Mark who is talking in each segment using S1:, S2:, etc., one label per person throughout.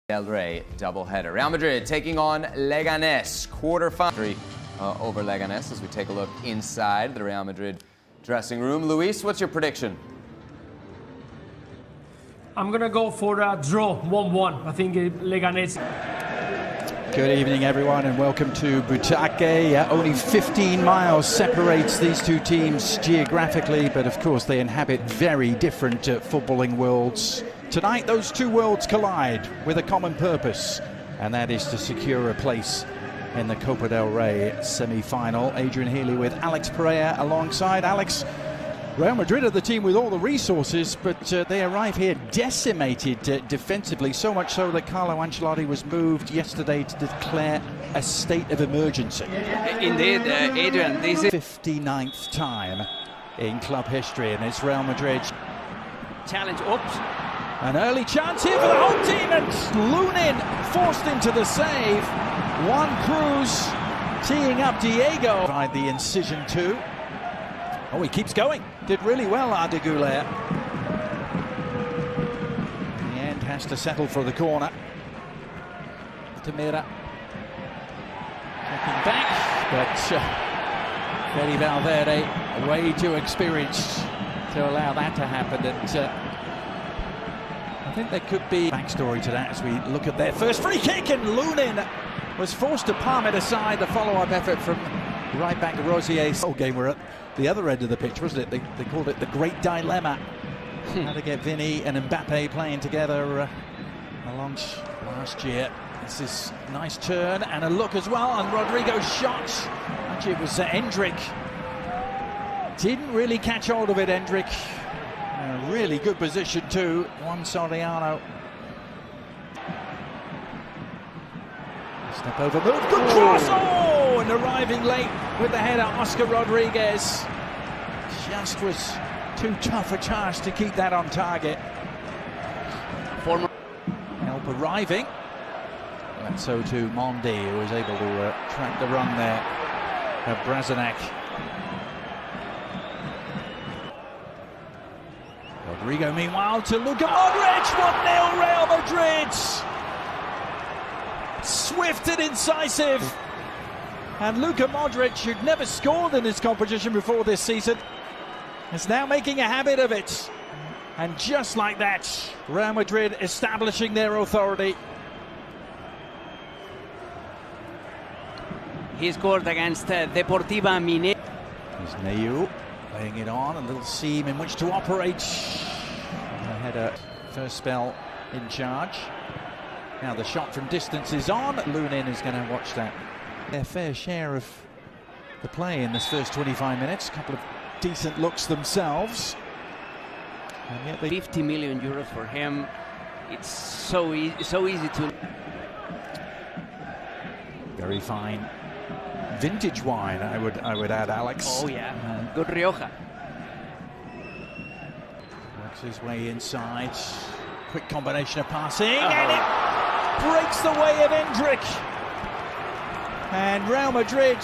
S1: Del Rey doubleheader. Real Madrid taking on Leganes, quarterfinal over Leganes as we take a look inside the Real Madrid dressing room. Luis, what's your prediction?
S2: I'm going to go for a draw, 1-1. I think Leganes.
S3: Good evening, everyone, and welcome to Butake. Only 15 miles separates these two teams geographically, but of course they inhabit very different footballing worlds. Tonight, those two worlds collide with a common purpose, and that is to secure a place in the Copa del Rey semi-final. Adrian Healy with Alex Pereira alongside. Alex, Real Madrid are the team with all the resources, but they arrive here decimated defensively, so much so that Carlo Ancelotti was moved yesterday to declare a state of emergency.
S4: Indeed, Adrian, this is
S3: 59th time in club history, and it's Real Madrid.
S4: Challenge, oops.
S3: An early chance here for the home team, and Lunin forced into the save. Juan Cruz teeing up Diego. Tried the incision too. Oh, he keeps going. Did really well, Ardegulaire. In the end, has to settle for the corner. Tamira checking back, but Fede Valverde way too experienced to allow that to happen. And I think there could be backstory to that as we look at their first free kick, and Lunin was forced to palm it aside. The follow-up effort from right back Rosier. Whole game were at the other end of the pitch, wasn't it? They called it the great dilemma. How to get Vini and Mbappe playing together along last year. This is a nice turn and a look as well, and Rodrigo's shot. Actually, it was Endrick. Didn't really catch hold of it, Endrick. A really good position too. Juan Soriano. Step over move. Good cross. Oh, and arriving late with the header, Oscar Rodriguez. Just was too tough a charge to keep that on target. Help arriving. And so to Mondi, who was able to track the run there of Brazanak. Rodrigo, meanwhile, to Luka Modric. 1-0 Real Madrid. Swift and incisive. And Luka Modric, who'd never scored in this competition before this season, is now making a habit of it. And just like that, Real Madrid establishing their authority.
S4: He scored against Deportiva Mineiro.
S3: Here's Neu laying it on, a little seam in which to operate. Had a first spell in charge. Now the shot from distance is on. Lunin is going to watch that. Their fair share of the play in this first 25 minutes. A couple of decent looks themselves. And yet
S4: 50 million euros for him. It's so easy to.
S3: Very fine vintage wine, I would add, Alex.
S4: Oh yeah, good Rioja.
S3: Works his way inside. Quick combination of passing, and it breaks the way of Endrick. And Real Madrid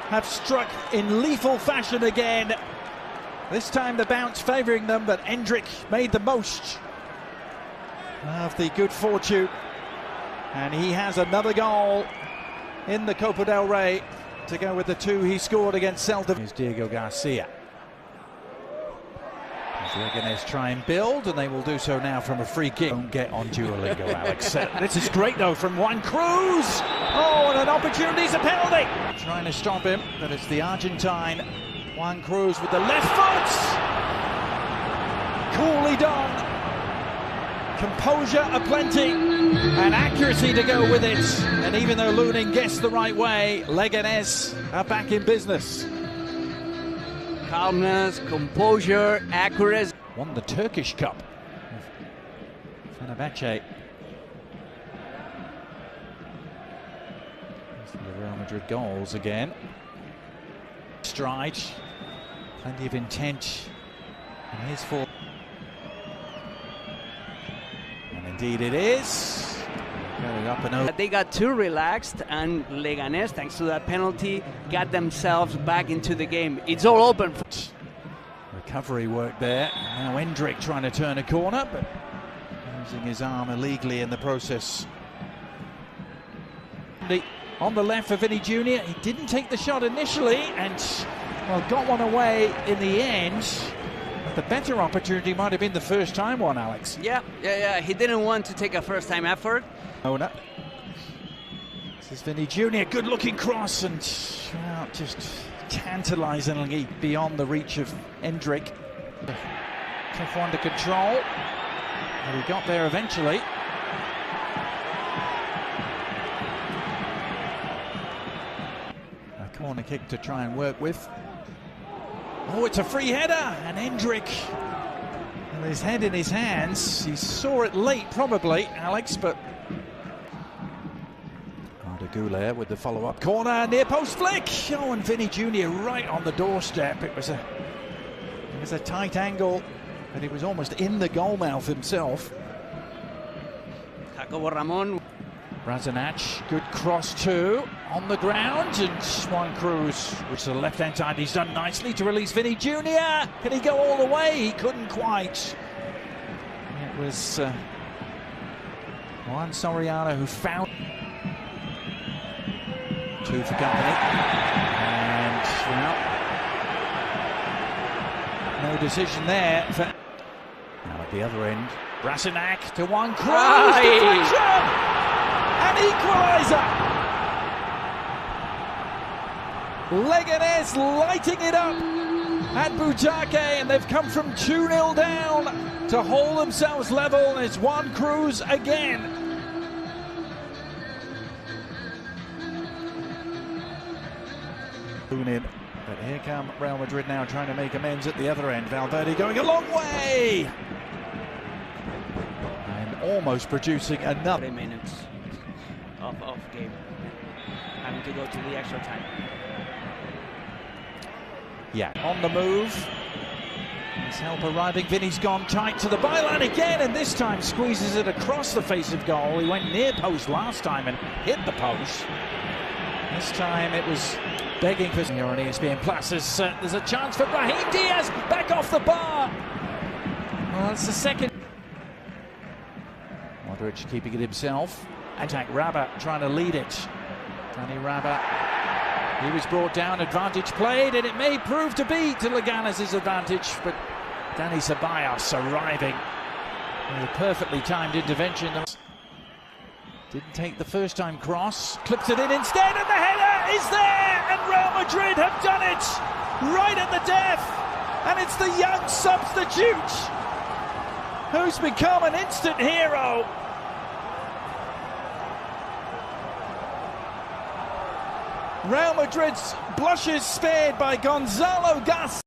S3: have struck in lethal fashion again. This time the bounce favouring them, but Endrick made the most of the good fortune. And he has another goal in the Copa del Rey to go with the two he scored against Celta. Here's Diego Garcia. Leganes try and build, and they will do so now from a free kick. Don't get on Duolingo, Alex. This is great though from Juan Cruz. Oh, and an opportunity, it's a penalty. Trying to stop him, but it's the Argentine Juan Cruz with the left foot. Coolly done. Composure aplenty and accuracy to go with it. And even though Lunin guessed the right way, Leganes are back in business.
S4: Calmness, composure, accuracy.
S3: Won the Turkish Cup. Fenerbahce. The Real Madrid goals again. Stride. Plenty of intent. And here's for. And indeed it is. Going up and over.
S4: They got too relaxed, and Leganes, thanks to that penalty, got themselves back into the game. It's all open.
S3: Recovery work there. Now Endrick trying to turn a corner, but Using his arm illegally in the process. On the left for Vinny Jr. He didn't take the shot initially and, well, got one away in the end. But the better opportunity might have been the first time one, Alex.
S4: Yeah. He didn't want to take a first-time effort.
S3: Oh, no. This is Vinny Jr. Good-looking cross and, well, just tantalisingly beyond the reach of Endrick. Tough one to control. But he got there eventually. A corner kick to try and work with. Oh, it's a free header, and Endrick, with his head in his hands, he saw it late probably, Alex, but Goulet with the follow-up corner, near post flick. Oh, and Vinny Jr. right on the doorstep. It was a tight angle, but he was almost in the goal mouth himself.
S4: Jacobo Ramon.
S3: Razanac, good cross too, on the ground, and Juan Cruz, which to the left-hand side, he's done nicely to release Vinny Jr. Can he go all the way? He couldn't quite. It was Juan Soriano who found. Two for company, and well, no decision there. Now at the other end, Brasinac to Juan Cruz, deflection, an equaliser. Leganes lighting it up at Butake, and they've come from 2-0 down to hold themselves level, and it's Juan Cruz again. In. But here come Real Madrid now trying to make amends at the other end. Valverde going a long way and almost producing another
S4: 3 minutes of game, having to go to the extra time.
S3: Yeah, on the move. His help arriving. Vinny's gone tight to the byline again, and this time squeezes it across the face of goal. He went near post last time and hit the post. This time it was begging for here on ESPN Plus. There's a chance for Brahim Diaz back off the bar. Well, it's the second. Modric keeping it himself. Attack Rabat trying to lead it. Danny Rabat. He was brought down, advantage played, and it may prove to be to Leganes' advantage, but Dani Ceballos arriving with a perfectly timed intervention. Didn't take the first time cross, clips it in instead, and the header is there, and Real Madrid have done it right at the death, and it's the young substitute who's become an instant hero. Real Madrid's blushes spared by Gonzalo García.